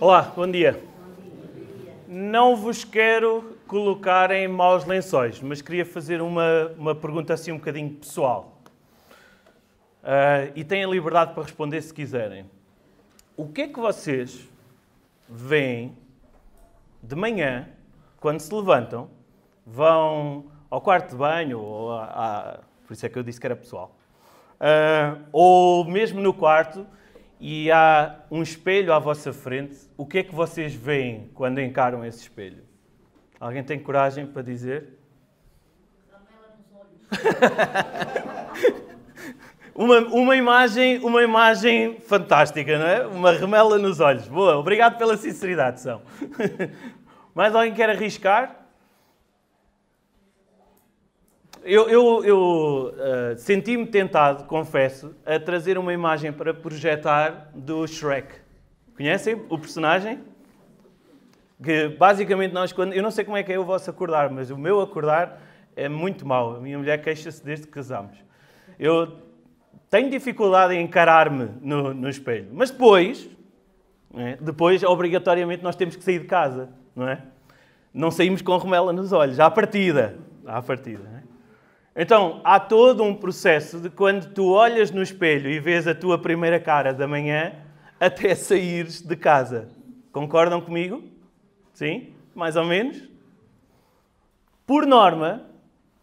Olá, bom dia. Não vos quero colocar em maus lençóis, mas queria fazer uma pergunta assim um bocadinho pessoal. E têm a liberdade para responder se quiserem. O que é que vocês veem de manhã, quando se levantam, vão ao quarto de banho, ou por isso é que eu disse que era pessoal, ou mesmo no quarto, e há um espelho à vossa frente, o que é que vocês veem quando encaram esse espelho? Alguém tem coragem para dizer? Uma imagem fantástica, não é? Uma remela nos olhos. Boa, obrigado pela sinceridade, São. Mais alguém quer arriscar? Eu senti-me tentado, confesso, a trazer uma imagem para projetar do Shrek. Conhecem o personagem? Que basicamente eu não sei como é que é o vosso acordar, mas o meu acordar é muito mau. A minha mulher queixa-se desde que casámos. Eu tenho dificuldade em encarar-me no espelho. Mas depois, obrigatoriamente, nós temos que sair de casa, não é? Não saímos com remela nos olhos, à partida. Não é? Então, há todo um processo de quando tu olhas no espelho e vês a tua primeira cara da manhã até saíres de casa. Concordam comigo? Sim? Mais ou menos? Por norma,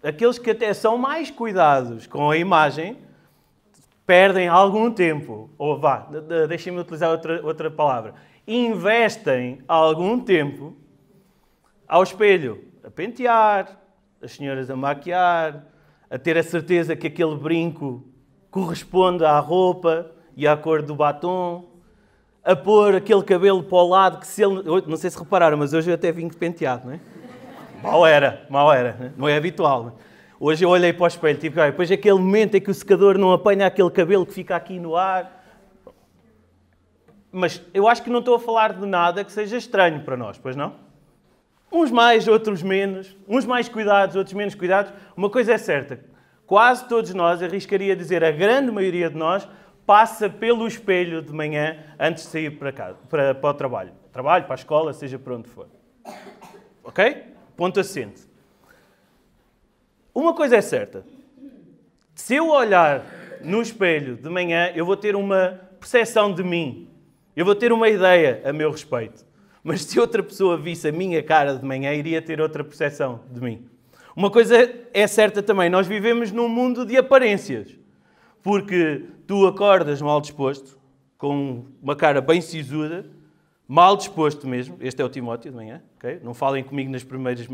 aqueles que até são mais cuidados com a imagem perdem algum tempo, ou deixem-me utilizar outra palavra, investem algum tempo ao espelho, a pentear, as senhoras a maquiar, a ter a certeza que aquele brinco corresponde à roupa e à cor do batom, a pôr aquele cabelo para o lado, que se ele... Não sei se repararam, mas hoje eu até vim penteado, não é? Mal era, não é habitual. Hoje eu olhei para o espelho, depois aquele momento em que o secador não apanha aquele cabelo que fica aqui no ar. Mas eu acho que não estou a falar de nada que seja estranho para nós, pois não? Uns mais, outros menos. Uns mais cuidados, outros menos cuidados. Uma coisa é certa. Quase todos nós, arriscaria dizer, a grande maioria de nós, passa pelo espelho de manhã antes de sair para casa, para o trabalho. Trabalho, para a escola, seja para onde for. Ok? Ponto assente. Uma coisa é certa. Se eu olhar no espelho de manhã, eu vou ter uma percepção de mim. Eu vou ter uma ideia a meu respeito. Mas se outra pessoa visse a minha cara de manhã, iria ter outra percepção de mim. Uma coisa é certa também. Nós vivemos num mundo de aparências. Porque tu acordas mal disposto, com uma cara bem sisuda, mal disposto mesmo. Este é o Timóteo de manhã. Okay? Não falem comigo nas primeiras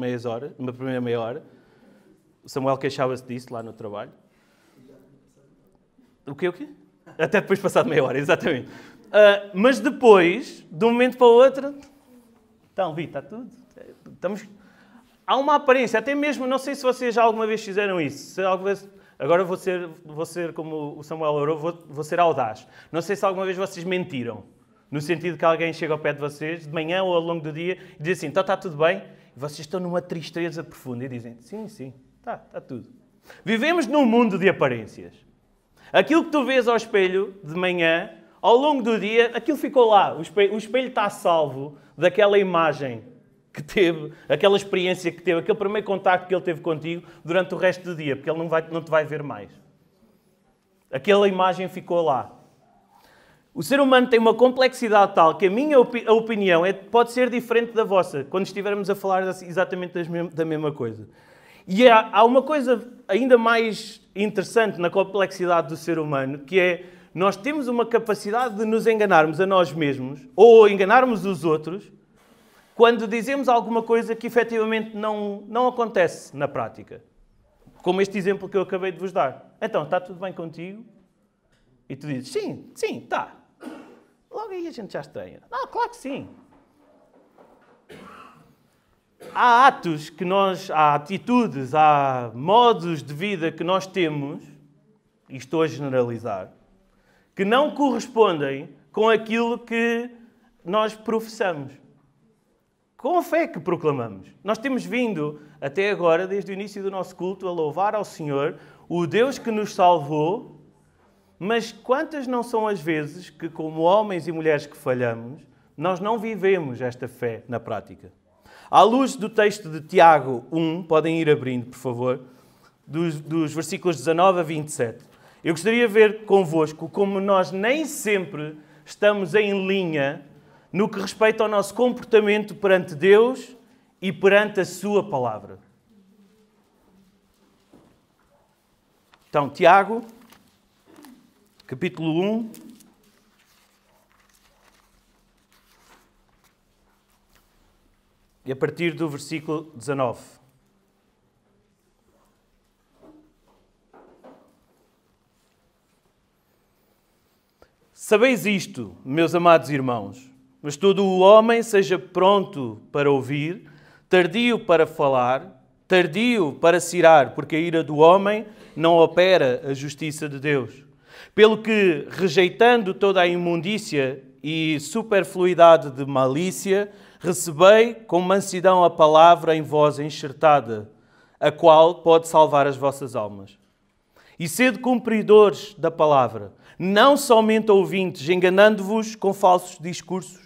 na primeira meia hora. O Samuel queixava-se disso lá no trabalho. O quê? Até depois passado meia hora, exatamente. Mas depois, de um momento para o outro... Então, Vi, está tudo? Há uma aparência, até mesmo, não sei se vocês já alguma vez fizeram isso. Agora vou ser como o Samuel orou, vou ser audaz. Não sei se alguma vez vocês mentiram. No sentido que alguém chega ao pé de vocês, de manhã ou ao longo do dia, e diz assim, então está tudo bem? E vocês estão numa tristeza profunda e dizem, sim, está tudo. Vivemos num mundo de aparências. Aquilo que tu vês ao espelho de manhã, ao longo do dia, aquilo ficou lá. O espelho está salvo daquela imagem que teve, aquela experiência que teve, aquele primeiro contacto que ele teve contigo durante o resto do dia, porque ele não te vai ver mais. Aquela imagem ficou lá. O ser humano tem uma complexidade tal que a minha opinião pode ser diferente da vossa, quando estivermos a falar exatamente da mesma coisa. E há uma coisa ainda mais interessante na complexidade do ser humano, que é nós temos uma capacidade de nos enganarmos a nós mesmos, ou enganarmos os outros, quando dizemos alguma coisa que efetivamente não acontece na prática. Como este exemplo que eu acabei de vos dar. Então, está tudo bem contigo? E tu dizes, sim, está. Logo aí a gente já estranha. Claro que sim. Há há atitudes, há modos de vida que nós temos, e estou a generalizar, que não correspondem com aquilo que nós professamos. Com a fé que proclamamos. Nós temos vindo, até agora, desde o início do nosso culto, a louvar ao Senhor, o Deus que nos salvou, mas quantas não são as vezes que, como homens e mulheres que falhamos, nós não vivemos esta fé na prática. À luz do texto de Tiago 1, podem ir abrindo, por favor, dos versículos 19 a 27. Eu gostaria de ver convosco como nós nem sempre estamos em linha no que respeita ao nosso comportamento perante Deus e perante a sua palavra. Então, Tiago, capítulo 1. E a partir do versículo 19. Sabeis isto, meus amados irmãos, mas todo o homem seja pronto para ouvir, tardio para falar, tardio para se irar, porque a ira do homem não opera a justiça de Deus. Pelo que, rejeitando toda a imundícia e superfluidade de malícia, recebei com mansidão a palavra em vós enxertada, a qual pode salvar as vossas almas. E sede cumpridores da palavra, não somente ouvintes, enganando-vos com falsos discursos.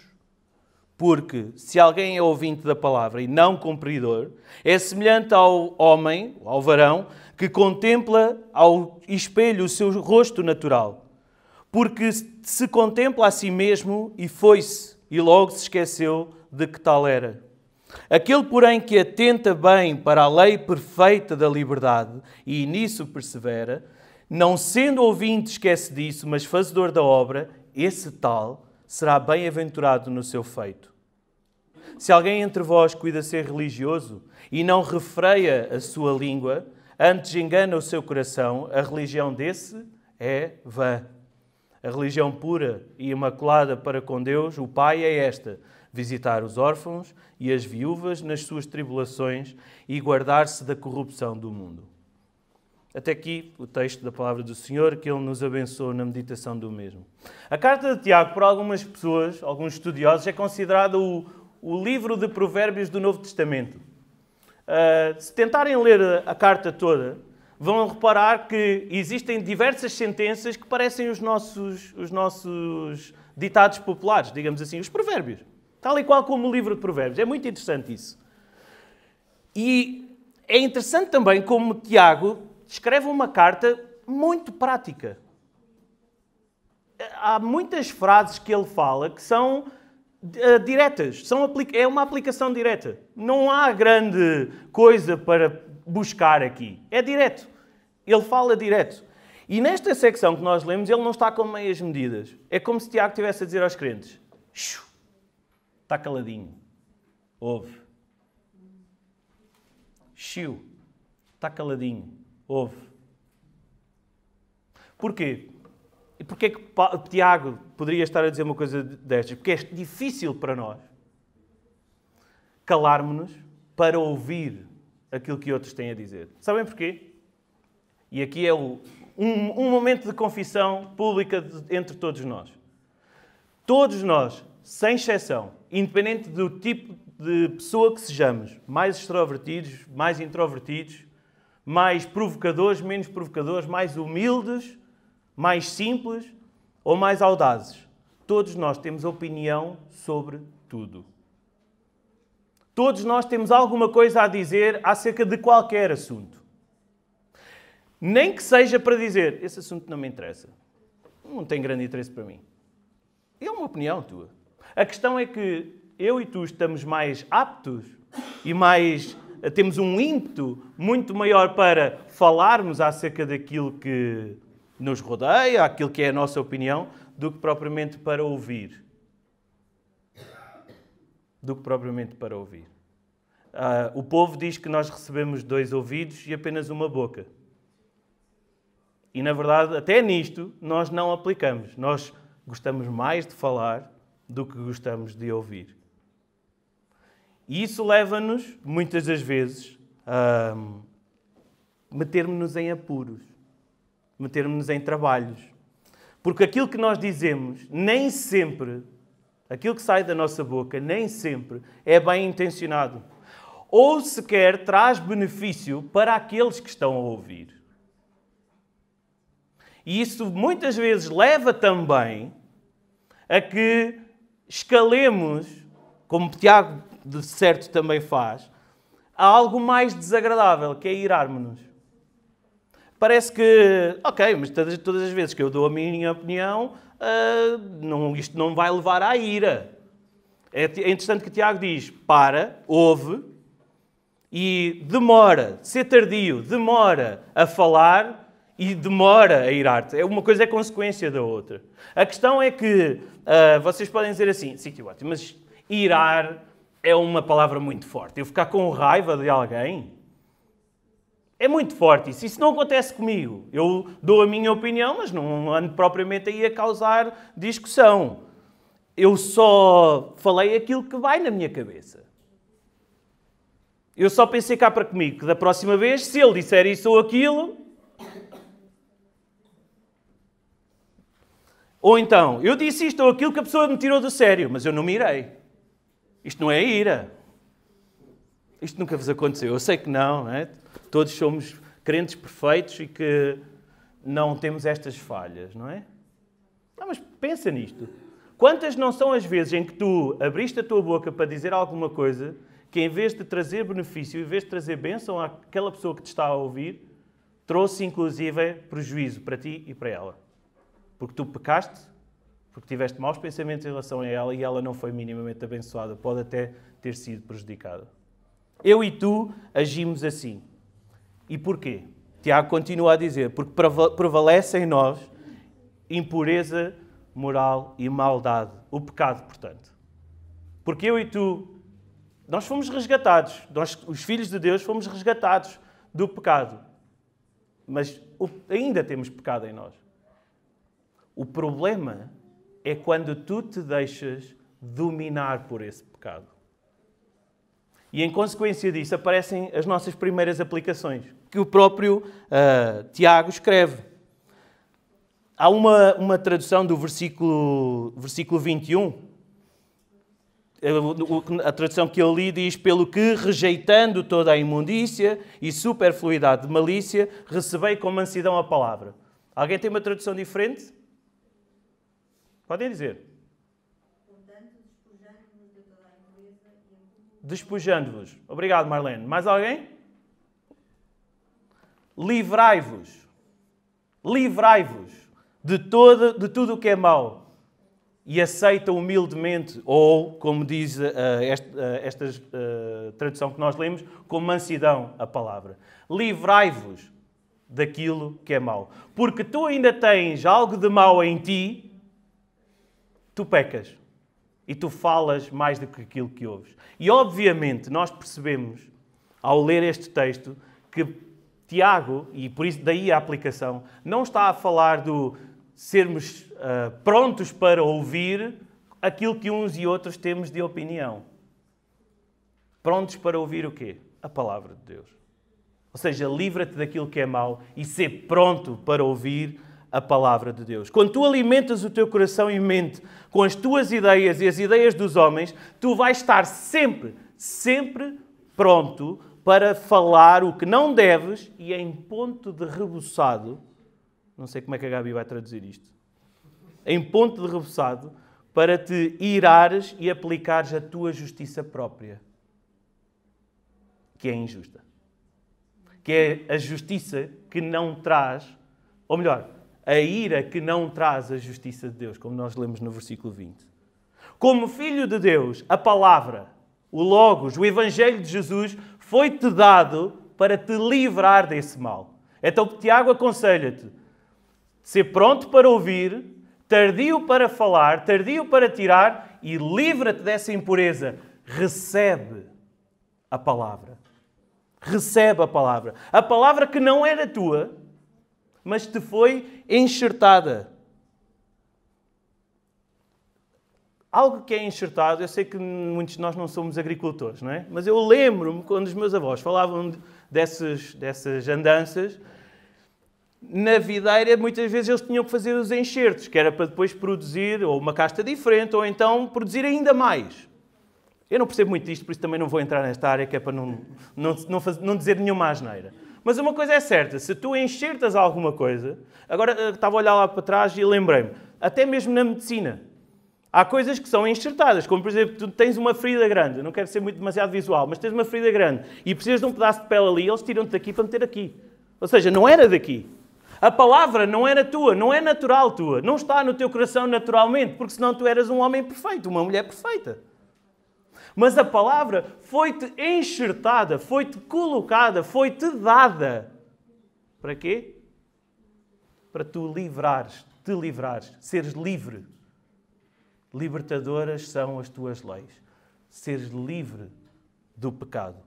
Porque, se alguém é ouvinte da palavra e não cumpridor, é semelhante ao homem, ao varão, que contempla ao espelho o seu rosto natural. Porque se contempla a si mesmo e foi-se, e logo se esqueceu de que tal era. Aquele, porém, que atenta bem para a lei perfeita da liberdade e nisso persevera, não sendo ouvinte esquece disso, mas fazedor da obra, esse tal será bem-aventurado no seu feito. Se alguém entre vós cuida ser religioso e não refreia a sua língua, antes engana o seu coração, a religião desse é vã. A religião pura e imaculada para com Deus, o Pai, é esta: visitar os órfãos e as viúvas nas suas tribulações e guardar-se da corrupção do mundo. Até aqui o texto da palavra do Senhor, que Ele nos abençoe na meditação do mesmo. A carta de Tiago, por algumas pessoas, alguns estudiosos, é considerada o livro de provérbios do Novo Testamento. Se tentarem ler a carta toda, vão reparar que existem diversas sentenças que parecem os nossos ditados populares, digamos assim, os provérbios. Tal e qual como o livro de provérbios. É muito interessante isso. E é interessante também como Tiago escreve uma carta muito prática. Há muitas frases que ele fala que são diretas. É uma aplicação direta. Não há grande coisa para buscar aqui. É direto. Ele fala direto. E nesta secção que nós lemos, ele não está com meias medidas. É como se Tiago estivesse a dizer aos crentes: está caladinho. Ouve. Xiu. Está caladinho. Ouve. Porquê? E porquê que Tiago poderia estar a dizer uma coisa destas? Porque é difícil para nós calarmos-nos para ouvir aquilo que outros têm a dizer. Sabem porquê? E aqui é um momento de confissão pública entre todos nós. Todos nós, sem exceção, independente do tipo de pessoa que sejamos, mais extrovertidos, mais introvertidos, mais provocadores, menos provocadores, mais humildes, mais simples ou mais audazes. Todos nós temos opinião sobre tudo. Todos nós temos alguma coisa a dizer acerca de qualquer assunto. Nem que seja para dizer: esse assunto não me interessa. Não tem grande interesse para mim. É uma opinião tua. A questão é que eu e tu estamos mais aptos e temos um ímpeto muito maior para falarmos acerca daquilo que nos rodeia, aquilo que é a nossa opinião, do que propriamente para ouvir. O povo diz que nós recebemos 2 ouvidos e apenas uma boca. E, na verdade, até nisto, nós não aplicamos. Nós gostamos mais de falar do que gostamos de ouvir. E isso leva-nos, muitas das vezes, a metermos-nos em apuros, metermos-nos em trabalhos. Porque aquilo que nós dizemos, nem sempre, aquilo que sai da nossa boca, nem sempre é bem intencionado. Ou sequer traz benefício para aqueles que estão a ouvir. E isso muitas vezes leva também a que escalemos, como Tiago de certo também faz, a algo mais desagradável, que é irarmos-nos. Parece que, ok, mas todas as vezes que eu dou a minha opinião, isto não vai levar à ira. É interessante que Tiago diz, ouve, e demora, ser tardio, demora a falar e demora a irar-te. Uma coisa é consequência da outra. A questão é que vocês podem dizer assim, sim, mas irar é uma palavra muito forte. Eu ficar com raiva de alguém é muito forte. Isso não acontece comigo. Eu dou a minha opinião, mas não ando propriamente aí a causar discussão. Eu só falei aquilo que vai na minha cabeça. Eu só pensei cá para comigo que da próxima vez, se ele disser isso ou aquilo... Ou então, eu disse isto ou aquilo que a pessoa me tirou do sério, mas eu não me irei. Isto não é ira. Isto nunca vos aconteceu. Eu sei que não é? Todos somos crentes perfeitos e que não temos estas falhas, não é? Não, mas pensa nisto. Quantas não são as vezes em que tu abriste a tua boca para dizer alguma coisa que, em vez de trazer benefício, em vez de trazer bênção àquela pessoa que te está a ouvir, trouxe, inclusive, prejuízo para ti e para ela? Porque tu pecaste, porque tiveste maus pensamentos em relação a ela e ela não foi minimamente abençoada. Pode até ter sido prejudicada. Eu e tu agimos assim. E porquê? Tiago continua a dizer, porque prevalece em nós impureza moral e maldade. O pecado, portanto. Porque eu e tu, nós fomos resgatados. Nós, os filhos de Deus, fomos resgatados do pecado. Mas ainda temos pecado em nós. O problema é quando tu te deixas dominar por esse pecado. E em consequência disso aparecem as nossas primeiras aplicações, que o próprio Tiago escreve. Há uma tradução do versículo 21. A tradução que eu li diz, pelo que, rejeitando toda a imundícia e superfluidade de malícia, recebei com mansidão a palavra. Alguém tem uma tradução diferente? Podem dizer. Portanto, despojando-vos de toda a impureza e despojando-vos. Obrigado, Marlene. Mais alguém? Livrai-vos. Livrai-vos de tudo o que é mau e aceita humildemente, ou, como diz esta tradução que nós lemos, com mansidão a palavra. Livrai-vos daquilo que é mau. Porque tu ainda tens algo de mau em ti, tu pecas e tu falas mais do que aquilo que ouves. E, obviamente, nós percebemos, ao ler este texto, que Tiago, e por isso daí a aplicação, não está a falar do sermos prontos para ouvir aquilo que uns e outros temos de opinião. Prontos para ouvir o quê? A palavra de Deus. Ou seja, livra-te daquilo que é mau e ser pronto para ouvir a palavra de Deus. Quando tu alimentas o teu coração e mente com as tuas ideias e as ideias dos homens, tu vais estar sempre pronto para falar o que não deves e em ponto de rebuçado, não sei como é que a Gabi vai traduzir isto, em ponto de rebuçado, para te irares e aplicares a tua justiça própria, que é injusta. Que é a justiça que não traz, ou melhor, a ira que não traz a justiça de Deus, como nós lemos no versículo 20. Como filho de Deus, a palavra, o Logos, o Evangelho de Jesus, foi-te dado para te livrar desse mal. Então Tiago aconselha-te ser pronto para ouvir, tardio para falar, tardio para tirar e livra-te dessa impureza. Recebe a palavra. Recebe a palavra. A palavra que não era tua, mas te foi enxertada. Algo que é enxertado, eu sei que muitos de nós não somos agricultores, não é? Mas eu lembro-me quando os meus avós falavam dessas andanças, na videira muitas vezes eles tinham que fazer os enxertos, que era para depois produzir ou uma casta diferente ou então produzir ainda mais. Eu não percebo muito disto, por isso também não vou entrar nesta área, que é para não dizer nenhuma asneira. Mas uma coisa é certa, se tu enxertas alguma coisa... Agora estava a olhar lá para trás e lembrei-me, até mesmo na medicina. Há coisas que são enxertadas, como por exemplo, tu tens uma ferida grande, eu não quero ser demasiado visual, mas tens uma ferida grande e precisas de um pedaço de pele ali, eles tiram-te daqui para meter aqui. Ou seja, não era daqui. A palavra não era tua, não é natural tua, não está no teu coração naturalmente, porque senão tu eras um homem perfeito, uma mulher perfeita. Mas a palavra foi-te enxertada, foi-te colocada, foi-te dada. Para quê? Para tu te livrares, seres livre. Libertadoras são as tuas leis. Seres livre do pecado.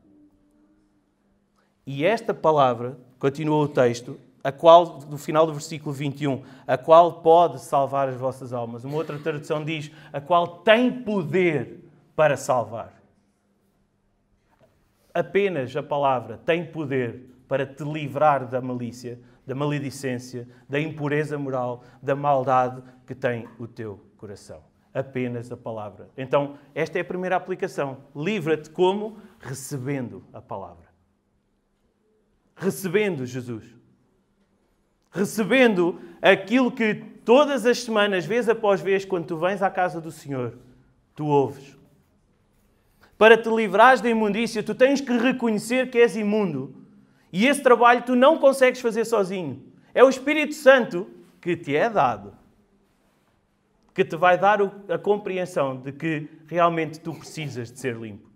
E esta palavra, continua o texto, a qual, no final do versículo 21, a qual pode salvar as vossas almas. Uma outra tradução diz, a qual tem poder para salvar. Apenas a palavra tem poder para te livrar da malícia, da maledicência, da impureza moral, da maldade que tem o teu coração. Apenas a palavra. Então, esta é a primeira aplicação. Livra-te como? Recebendo a palavra. Recebendo Jesus. Recebendo aquilo que todas as semanas, vez após vez, quando tu vens à casa do Senhor, tu ouves. Para te livrares da imundícia, tu tens que reconhecer que és imundo. E esse trabalho tu não consegues fazer sozinho. É o Espírito Santo que te é dado, que te vai dar a compreensão de que realmente tu precisas de ser limpo.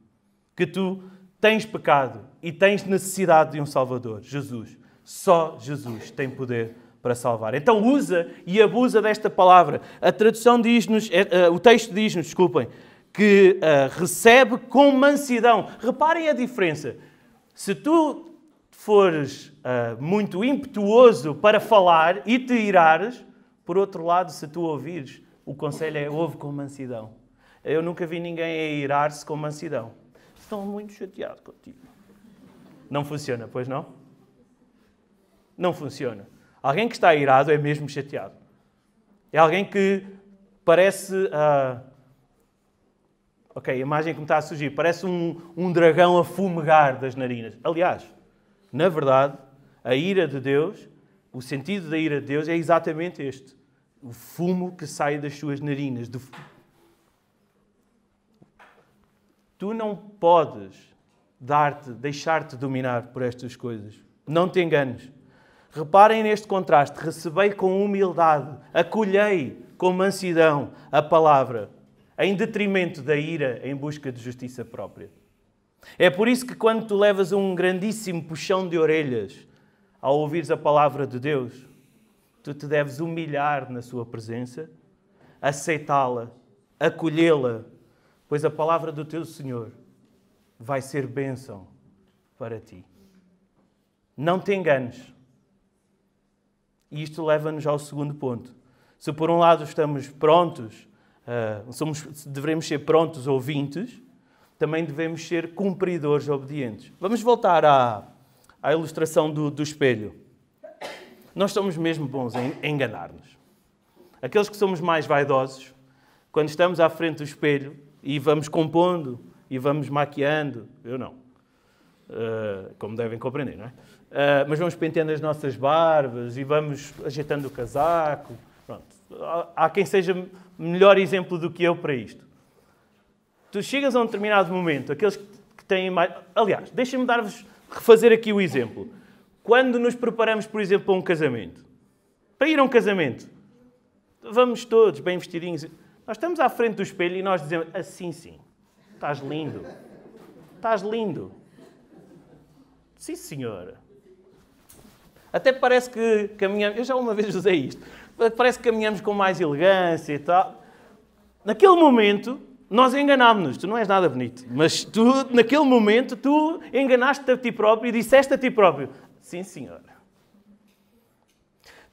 Que tu tens pecado e tens necessidade de um Salvador, Jesus. Só Jesus tem poder para salvar. Então usa e abusa desta palavra. A tradução diz-nos, o texto diz-nos, desculpem, que recebe com mansidão. Reparem a diferença. Se tu fores muito impetuoso para falar e te irares, por outro lado, se tu ouvires, o conselho é ouve com mansidão. Eu nunca vi ninguém a irar-se com mansidão. Estou muito chateado contigo. Não funciona, pois não? Não funciona. Alguém que está irado é mesmo chateado. É alguém que parece... Ok, a imagem que me está a surgir. Parece um dragão a fumegar das narinas. Aliás, na verdade, a ira de Deus, o sentido da ira de Deus é exatamente este. O fumo que sai das suas narinas. Tu não podes deixar-te dominar por estas coisas. Não te enganes. Reparem neste contraste. Recebei com humildade, acolhei com mansidão a palavra, em detrimento da ira em busca de justiça própria. É por isso que quando tu levas um grandíssimo puxão de orelhas ao ouvires a palavra de Deus, tu te deves humilhar na sua presença, aceitá-la, acolhê-la, pois a palavra do teu Senhor vai ser bênção para ti. Não te enganes. E isto leva-nos ao segundo ponto. Se por um lado estamos prontos, devemos ser prontos ouvintes, também devemos ser cumpridores obedientes. Vamos voltar à ilustração do espelho. Nós somos mesmo bons em enganar-nos. Aqueles que somos mais vaidosos, quando estamos à frente do espelho e vamos compondo e vamos maquiando, eu não, como devem compreender, não é? Mas vamos penteando as nossas barbas e vamos ajeitando o casaco. Pronto. Há quem seja melhor exemplo do que eu para isto. Tu chegas a um determinado momento, aqueles que têm mais... Aliás, deixem-me refazer aqui o exemplo. Quando nos preparamos, por exemplo, para um casamento, para ir a um casamento, vamos todos bem vestidinhos. Nós estamos à frente do espelho e nós dizemos assim, sim, estás lindo. Estás lindo. Sim, senhora. Até parece que caminhamos... Eu já uma vez usei isto. Parece que caminhamos com mais elegância e tal. Naquele momento, nós enganámos-nos. Tu não és nada bonito. Mas tu, naquele momento, tu enganaste-te a ti próprio e disseste a ti próprio, sim, senhora.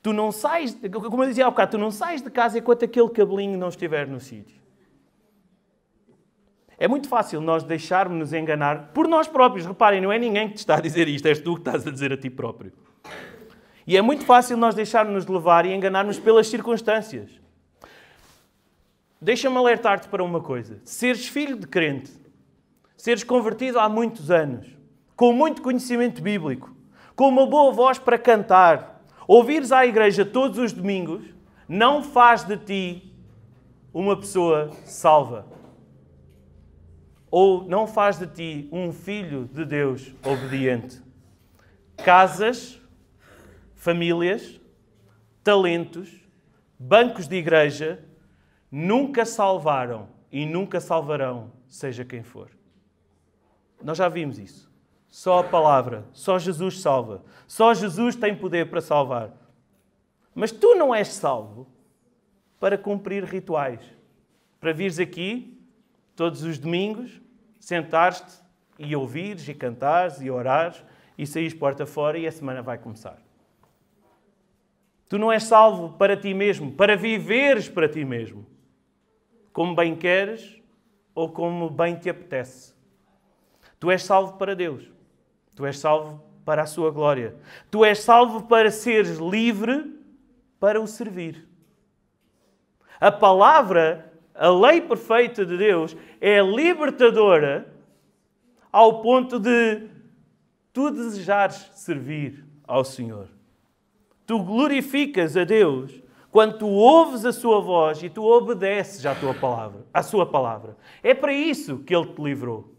Tu não sais, como eu dizia há bocado, tu não sais de casa enquanto aquele cabelinho não estiver no sítio. É muito fácil nós deixarmos-nos enganar por nós próprios. Reparem, não é ninguém que te está a dizer isto, és tu que estás a dizer a ti próprio. E é muito fácil nós deixarmos-nos levar e enganar-nos pelas circunstâncias. Deixa-me alertar-te para uma coisa. Seres filho de crente, seres convertido há muitos anos, com muito conhecimento bíblico, com uma boa voz para cantar, ouvires à igreja todos os domingos, não faz de ti uma pessoa salva. Ou não faz de ti um filho de Deus obediente. Casas, famílias, talentos, bancos de igreja nunca salvaram e nunca salvarão, seja quem for. Nós já vimos isso. Só a palavra, só Jesus salva. Só Jesus tem poder para salvar. Mas tu não és salvo para cumprir rituais. Para vires aqui, todos os domingos, sentares-te e ouvires e cantares e orares e saís porta fora e a semana vai começar. Tu não és salvo para ti mesmo, para viveres para ti mesmo. Como bem queres ou como bem te apetece. Tu és salvo para Deus. Tu és salvo para a sua glória. Tu és salvo para seres livre para o servir. A palavra, a lei perfeita de Deus, é libertadora ao ponto de tu desejares servir ao Senhor. Tu glorificas a Deus quando tu ouves a sua voz e tu obedeces à sua palavra. É para isso que Ele te livrou,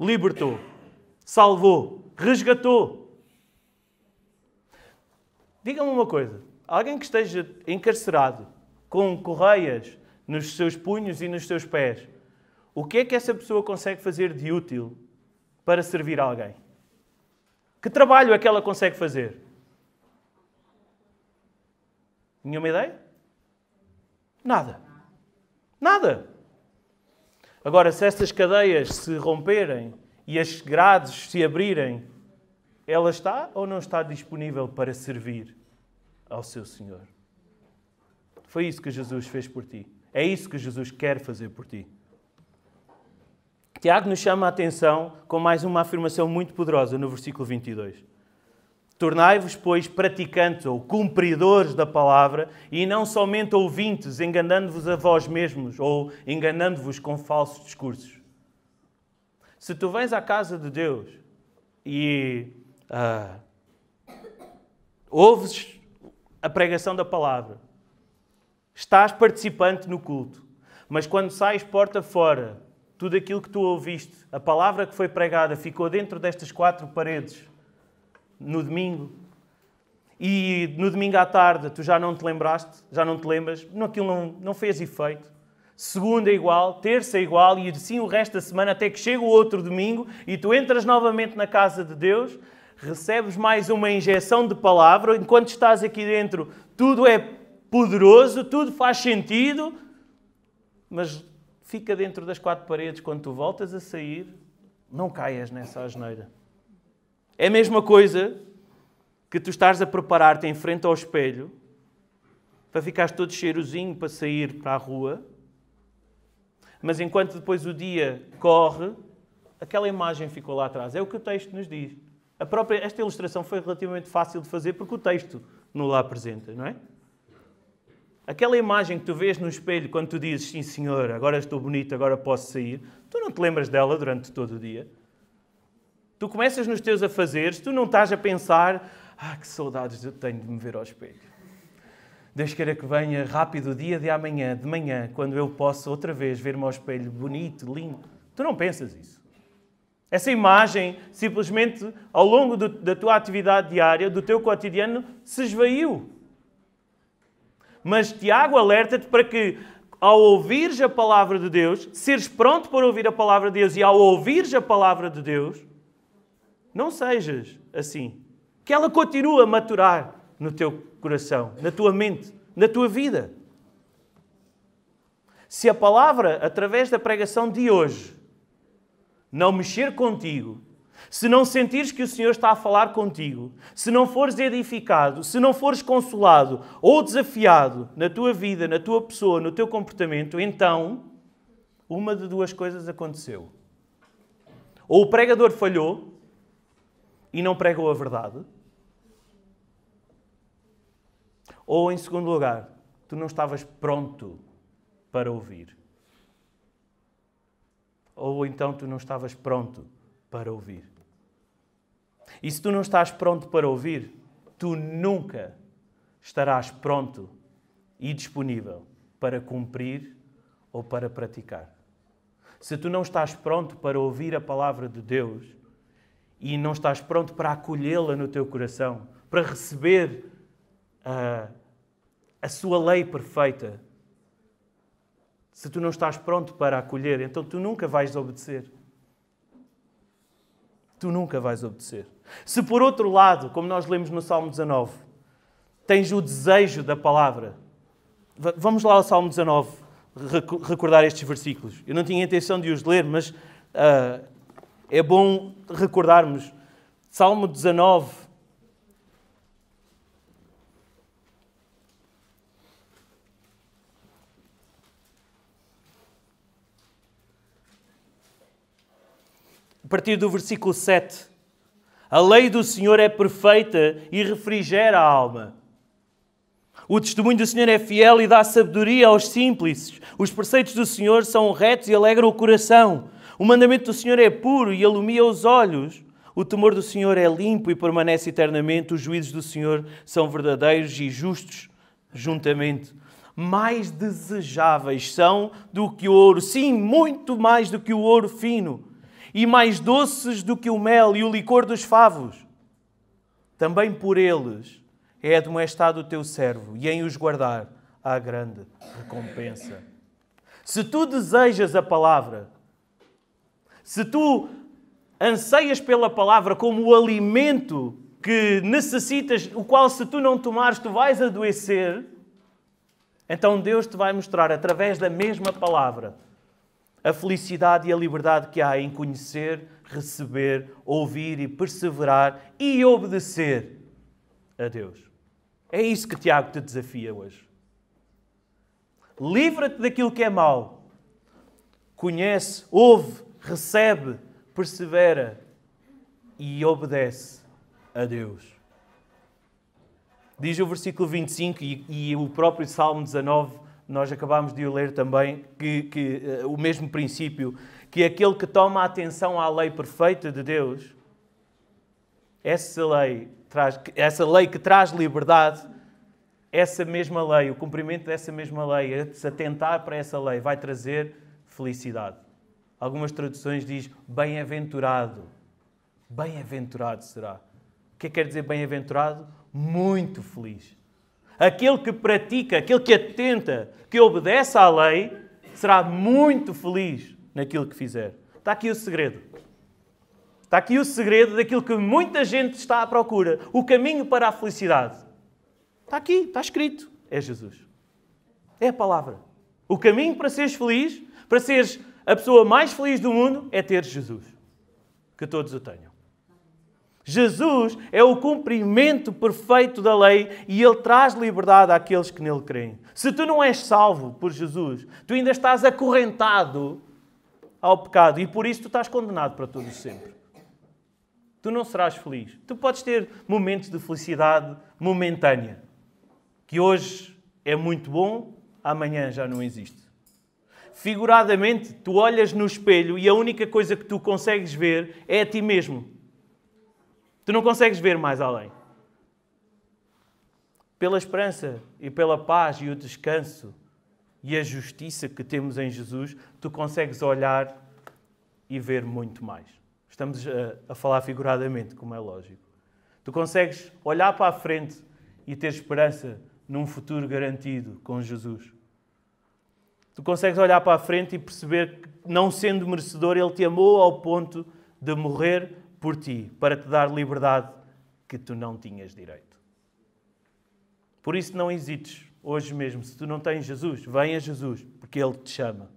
libertou, salvou, resgatou. Diga-me uma coisa. Alguém que esteja encarcerado com correias nos seus punhos e nos seus pés, o que é que essa pessoa consegue fazer de útil para servir alguém? Que trabalho é que ela consegue fazer? Nenhuma ideia? Nada. Nada. Agora, se estas cadeias se romperem e as grades se abrirem, ela está ou não está disponível para servir ao seu Senhor? Foi isso que Jesus fez por ti. É isso que Jesus quer fazer por ti. Tiago nos chama a atenção com mais uma afirmação muito poderosa no versículo 22. Tornai-vos, pois, praticantes ou cumpridores da palavra e não somente ouvintes, enganando-vos a vós mesmos ou enganando-vos com falsos discursos. Se tu vens à casa de Deus e ouves a pregação da palavra, estás participante no culto, mas quando sais porta fora, tudo aquilo que tu ouviste, a palavra que foi pregada, ficou dentro destas 4 paredes no domingo, e no domingo à tarde tu já não te lembraste, já não te lembras, aquilo não fez efeito. Segunda é igual, terça é igual, e assim o resto da semana, até que chega o outro domingo e tu entras novamente na casa de Deus, recebes mais uma injeção de palavra, enquanto estás aqui dentro tudo é poderoso, tudo faz sentido, mas fica dentro das 4 paredes. Quando tu voltas a sair, não caias nessa asneira. É a mesma coisa que tu estás a preparar-te em frente ao espelho para ficares todo cheirosinho para sair para a rua, mas enquanto depois o dia corre, aquela imagem ficou lá atrás. É o que o texto nos diz. Esta ilustração foi relativamente fácil de fazer porque o texto nos lá apresenta, não é? Aquela imagem que tu vês no espelho quando tu dizes, sim senhor, agora estou bonito, agora posso sair, tu não te lembras dela durante todo o dia. Tu começas nos teus afazeres, tu não estás a pensar, que saudades eu tenho de me ver ao espelho. Deus queira que venha rápido o dia de amanhã, de manhã, quando eu possa outra vez ver-me ao espelho bonito, lindo. Tu não pensas isso. Essa imagem, simplesmente, ao longo da tua atividade diária, do teu cotidiano, se esvaiu. Mas Tiago alerta-te para que, ao ouvires a palavra de Deus, seres pronto para ouvir a palavra de Deus, e ao ouvires a palavra de Deus, não sejas assim. Que ela continue a maturar no teu coração, na tua mente, na tua vida. Se a palavra, através da pregação de hoje, não mexer contigo, se não sentires que o Senhor está a falar contigo, se não fores edificado, se não fores consolado ou desafiado na tua vida, na tua pessoa, no teu comportamento, então uma de 2 coisas aconteceu. Ou o pregador falhou e não pregou a verdade, ou, em segundo lugar, tu não estavas pronto para ouvir. Ou então tu não estavas pronto para ouvir. E se tu não estás pronto para ouvir, tu nunca estarás pronto e disponível para cumprir ou para praticar. Se tu não estás pronto para ouvir a palavra de Deus e não estás pronto para acolhê-la no teu coração, para receber a sua lei perfeita, se tu não estás pronto para acolher, então tu nunca vais obedecer. Tu nunca vais obedecer. Se por outro lado, como nós lemos no Salmo 19, tens o desejo da palavra. Vamos lá ao Salmo 19, recordar estes versículos. Eu não tinha intenção de os ler, mas é bom recordarmos. Salmo 19. A partir do versículo 7. A lei do Senhor é perfeita e refrigera a alma. O testemunho do Senhor é fiel e dá sabedoria aos simples. Os preceitos do Senhor são retos e alegram o coração. O mandamento do Senhor é puro e alumia os olhos. O temor do Senhor é limpo e permanece eternamente. Os juízos do Senhor são verdadeiros e justos juntamente. Mais desejáveis são do que o ouro, sim, muito mais do que o ouro fino, e mais doces do que o mel e o licor dos favos. Também por eles é admoestado o teu servo, e em os guardar há grande recompensa. Se tu desejas a palavra, se tu anseias pela palavra como o alimento que necessitas, o qual se tu não tomares tu vais adoecer, então Deus te vai mostrar através da mesma palavra a felicidade e a liberdade que há em conhecer, receber, ouvir e perseverar e obedecer a Deus. É isso que Tiago te desafia hoje. Livra-te daquilo que é mau. Conhece, ouve, recebe, persevera e obedece a Deus. Diz o versículo 25 e o próprio Salmo 19, nós acabámos de o ler também, que o mesmo princípio, que aquele que toma atenção à lei perfeita de Deus, essa lei que traz liberdade, essa mesma lei, o cumprimento dessa mesma lei, se atentar para essa lei, vai trazer felicidade. Algumas traduções diz bem-aventurado. Bem-aventurado será. O que quer dizer bem-aventurado? Muito feliz. Aquele que pratica, aquele que atenta, que obedece à lei, será muito feliz naquilo que fizer. Está aqui o segredo. Está aqui o segredo daquilo que muita gente está à procura. O caminho para a felicidade. Está aqui, está escrito. É Jesus. É a palavra. O caminho para seres feliz, para seres a pessoa mais feliz do mundo, é ter Jesus. Que todos o tenham. Jesus é o cumprimento perfeito da lei e Ele traz liberdade àqueles que nele creem. Se tu não és salvo por Jesus, tu ainda estás acorrentado ao pecado e por isso tu estás condenado para todo sempre. Tu não serás feliz. Tu podes ter momentos de felicidade momentânea, que hoje é muito bom, amanhã já não existe. Figuradamente, tu olhas no espelho e a única coisa que tu consegues ver é a ti mesmo. Tu não consegues ver mais além. Pela esperança e pela paz e o descanso e a justiça que temos em Jesus, tu consegues olhar e ver muito mais. Estamos a falar figuradamente, como é lógico. Tu consegues olhar para a frente e ter esperança num futuro garantido com Jesus. Tu consegues olhar para a frente e perceber que, não sendo merecedor, Ele te amou ao ponto de morrer por ti, para te dar liberdade que tu não tinhas direito. Por isso não hesites, hoje mesmo, se tu não tens Jesus, vem a Jesus, porque Ele te chama.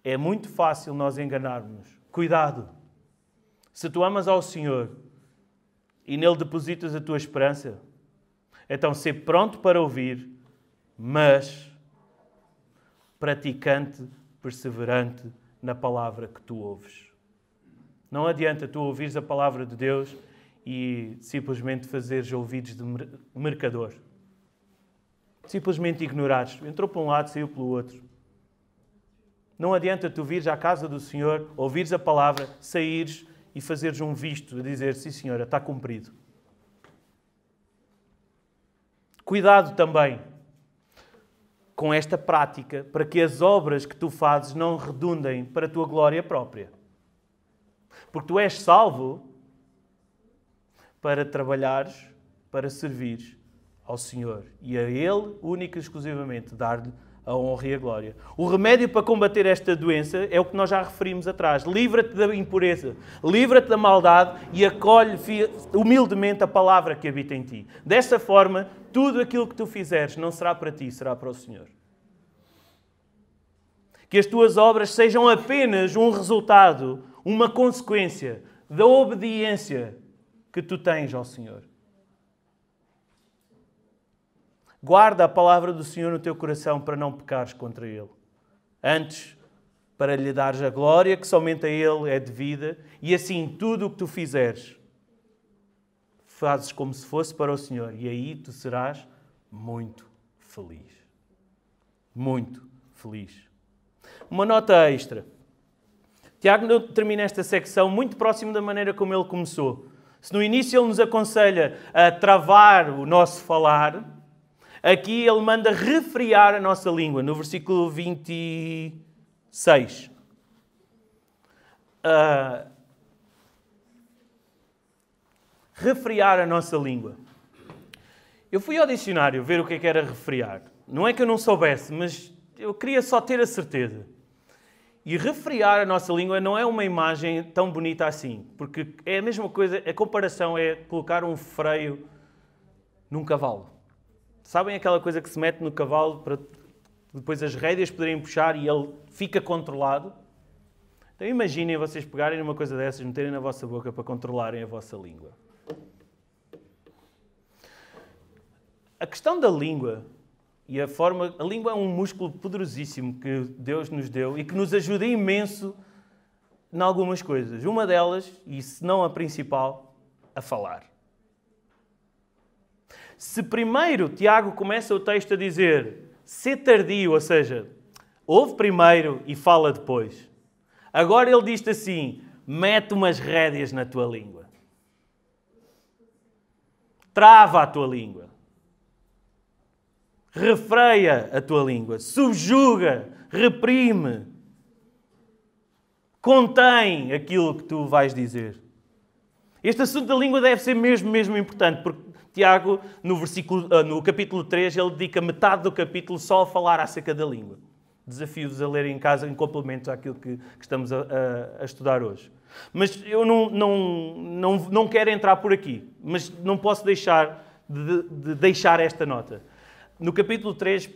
É muito fácil nós enganarmos. Cuidado! Se tu amas ao Senhor e nele depositas a tua esperança, então ser pronto para ouvir, mas praticante, perseverante na palavra que tu ouves. Não adianta tu ouvires a palavra de Deus e simplesmente fazeres ouvidos de mercador. Simplesmente ignorares. Entrou para um lado, saiu pelo outro. Não adianta tu vires à casa do Senhor, ouvires a palavra, saíres e fazeres um visto a dizer, sim Senhora, está cumprido. Cuidado também. com esta prática para que as obras que tu fazes não redundem para a tua glória própria. Porque tu és salvo para trabalhares, para servires ao Senhor. E a Ele, única e exclusivamente, dar-lhe a honra e a glória. O remédio para combater esta doença é o que nós já referimos atrás. Livra-te da impureza, livra-te da maldade e acolhe humildemente a palavra que habita em ti. Desta forma, tudo aquilo que tu fizeres não será para ti, será para o Senhor. Que as tuas obras sejam apenas um resultado, uma consequência da obediência que tu tens ao Senhor. Guarda a palavra do Senhor no teu coração para não pecares contra Ele. Antes, para lhe dares a glória que somente a Ele é devida, e assim tudo o que tu fizeres, fazes como se fosse para o Senhor, e aí tu serás muito feliz. Muito feliz. Uma nota extra. Tiago termina esta secção muito próximo da maneira como ele começou. Se no início ele nos aconselha a travar o nosso falar, aqui ele manda refriar a nossa língua, no versículo 26. Refriar a nossa língua. Eu fui ao dicionário ver o que era refriar. Não é que eu não soubesse, mas eu queria só ter a certeza. E refriar a nossa língua não é uma imagem tão bonita assim, porque é a mesma coisa, a comparação é colocar um freio num cavalo. Sabem aquela coisa que se mete no cavalo para depois as rédeas poderem puxar e ele fica controlado? Então imaginem vocês pegarem numa coisa dessas, meterem na vossa boca para controlarem a vossa língua. A questão da língua e a língua é um músculo poderosíssimo que Deus nos deu e que nos ajuda imenso em algumas coisas. Uma delas, e se não a principal, a falar. Se primeiro Tiago começa o texto a dizer ser tardio, ou seja, ouve primeiro e fala depois. Agora ele diz-te assim, mete umas rédeas na tua língua. Trava a tua língua. Refreia a tua língua. Subjuga, reprime. Contém aquilo que tu vais dizer. Este assunto da língua deve ser mesmo importante, porque Tiago, no capítulo 3, ele dedica metade do capítulo só a falar acerca da língua. Desafio-vos a ler em casa em complemento àquilo que estamos a estudar hoje. Mas eu não quero entrar por aqui, mas não posso deixar de deixar esta nota. No capítulo 3,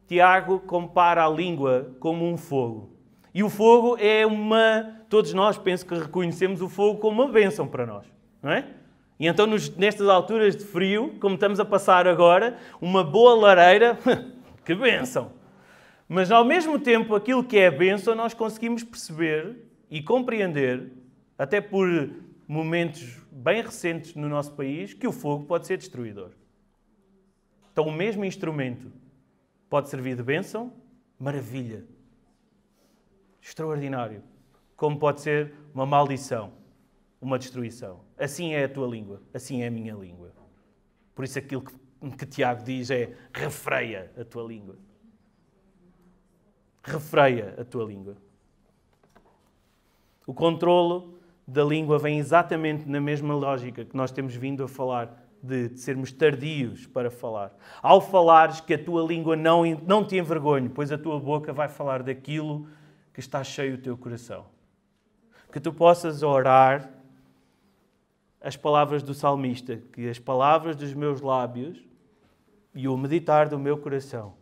Tiago compara a língua como um fogo. E o fogo é todos nós penso que reconhecemos o fogo como uma bênção para nós, não é? E então, nestas alturas de frio, como estamos a passar agora, uma boa lareira, que bênção! Mas, ao mesmo tempo, aquilo que é bênção, nós conseguimos perceber e compreender, até por momentos bem recentes no nosso país, que o fogo pode ser destruidor. Então, o mesmo instrumento pode servir de bênção, maravilha, extraordinário, como pode ser uma maldição, uma destruição. Assim é a tua língua, assim é a minha língua. Por isso aquilo que Tiago diz é refreia a tua língua. Refreia a tua língua. O controlo da língua vem exatamente na mesma lógica que nós temos vindo a falar de sermos tardios para falar. Ao falares, que a tua língua não te envergonhe, pois a tua boca vai falar daquilo que está cheio o teu coração. Que tu possas orar as palavras do salmista, que as palavras dos meus lábios e o meditar do meu coração.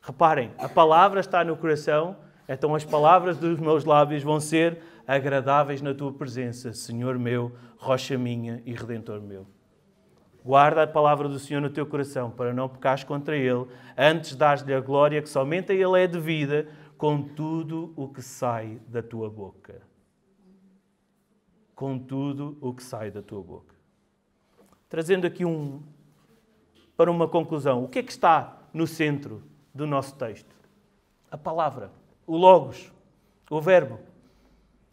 Reparem, a palavra está no coração, então as palavras dos meus lábios vão ser agradáveis na tua presença, Senhor meu, rocha minha e redentor meu. Guarda a palavra do Senhor no teu coração, para não pecares contra Ele, antes dás-lhe a glória que somente a Ele é devida, com tudo o que sai da tua boca. Com tudo o que sai da tua boca. Trazendo aqui para uma conclusão. O que é que está no centro do nosso texto? A palavra, o logos, o verbo.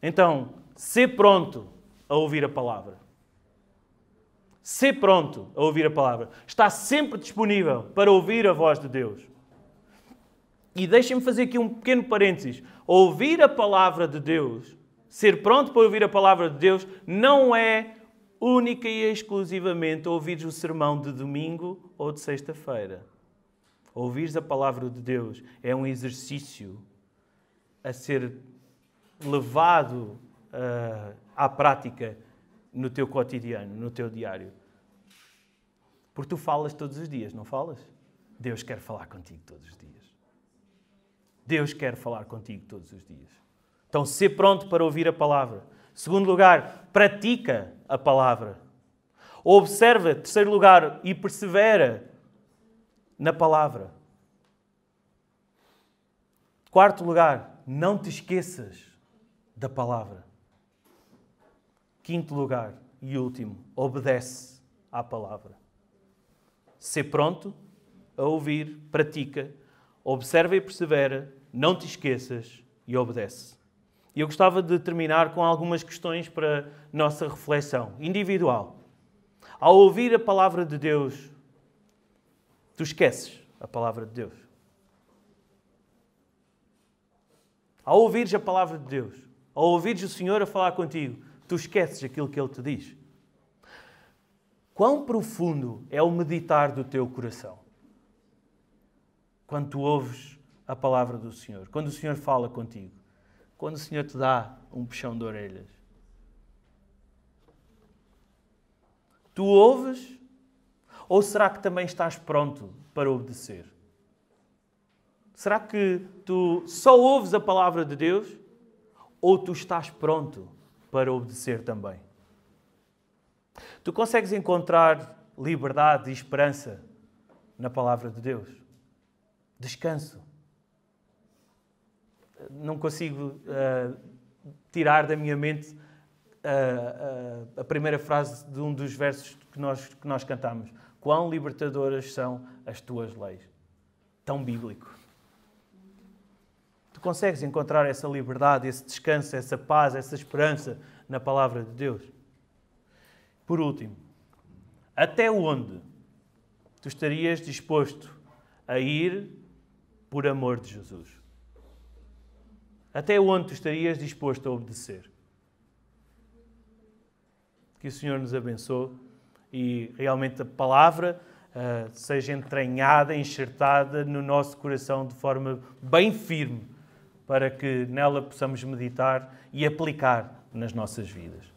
Então, ser pronto a ouvir a palavra. Ser pronto a ouvir a palavra. Está sempre disponível para ouvir a voz de Deus. E deixem-me fazer aqui um pequeno parênteses. Ouvir a palavra de Deus, ser pronto para ouvir a palavra de Deus, não é única e exclusivamente ouvires o sermão de domingo ou de sexta-feira. Ouvires a palavra de Deus é um exercício a ser levado à prática no teu cotidiano, no teu diário. Porque tu falas todos os dias, não falas? Deus quer falar contigo todos os dias. Deus quer falar contigo todos os dias. Então, ser pronto para ouvir a palavra. Segundo lugar, pratica a palavra. Observa, terceiro lugar, e persevera na palavra. Quarto lugar, não te esqueças da palavra. Quinto lugar e último, obedece à palavra. Ser pronto a ouvir, pratica, observa e persevera, não te esqueças e obedece. E eu gostava de terminar com algumas questões para nossa reflexão individual. Ao ouvir a palavra de Deus, tu esqueces a palavra de Deus. Ao ouvires a palavra de Deus, ao ouvires o Senhor a falar contigo, tu esqueces aquilo que Ele te diz. Quão profundo é o meditar do teu coração quando tu ouves a palavra do Senhor, quando o Senhor fala contigo, quando o Senhor te dá um puxão de orelhas. Tu ouves ou será que também estás pronto para obedecer? Será que tu só ouves a palavra de Deus ou tu estás pronto para obedecer também? Tu consegues encontrar liberdade e esperança na palavra de Deus? Descanso. Não consigo tirar da minha mente a primeira frase de um dos versos que nós cantamos. Quão libertadoras são as tuas leis. Tão bíblico. Tu consegues encontrar essa liberdade, esse descanso, essa paz, essa esperança na palavra de Deus? Por último, até onde tu estarias disposto a ir por amor de Jesus? Até onde tu estarias disposto a obedecer? Que o Senhor nos abençoe e realmente a palavra seja entranhada, enxertada no nosso coração de forma bem firme, para que nela possamos meditar e aplicar nas nossas vidas.